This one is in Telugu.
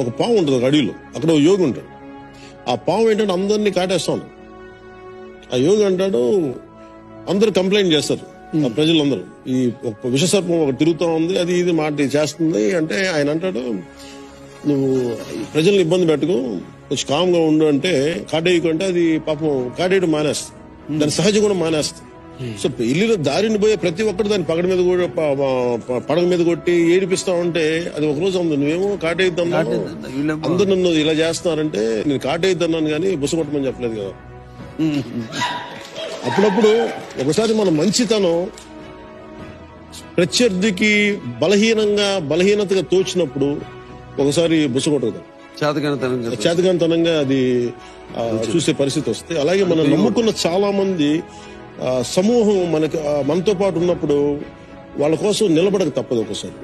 ఒక పాము ఉంటుంది ఒక అడవిలో, అక్కడ ఒక యోగి ఉంటాడు. ఆ పాము ఏంటంటే అందరినీ కాటేస్తాను. ఆ యోగి అంటాడు, అందరు కంప్లైంట్ చేస్తారు ఆ ప్రజలందరూ, ఈ ఒక విషసర్పం ఒకటి తిరుగుతూ ఉంది, అది ఇది మాట చేస్తుంది అంటే ఆయన అంటాడు, నువ్వు ప్రజల్ని ఇబ్బంది పెట్టుకో, కొంచెం కామ్గా ఉండు అంటే కాటేయకు అంటే అది పాపం కాటేయడం మానేస్తుంది, దాని సహజ గుణం మానేస్తుంది. సో ఇల్లు దారిని పోయే ప్రతి ఒక్కరు దాన్ని పడగ మీద కొట్టి ఏడిపిస్తా ఉంటే అది ఒక రోజు ఉంది, నువ్వేమో కాటేయద్దన్నావు, అందరు నన్ను ఇలా చేస్తున్నారంటే నేను కాటేయద్దన్నాను కానీ బుస కొట్టమని చెప్పలేదు కదా. అప్పుడప్పుడు ఒకసారి మన మంచితనం ప్రత్యర్థికి బలహీనతగా తోచినప్పుడు ఒకసారి బుస కొట్టదు, చేతగానితనంగా అది చూసే పరిస్థితి వస్తే. అలాగే మనం నమ్ముకున్న చాలా మంది సమూహం మనతో పాటు ఉన్నప్పుడు వాళ్ళ కోసం నిలబడక తప్పదు ఒకసారి.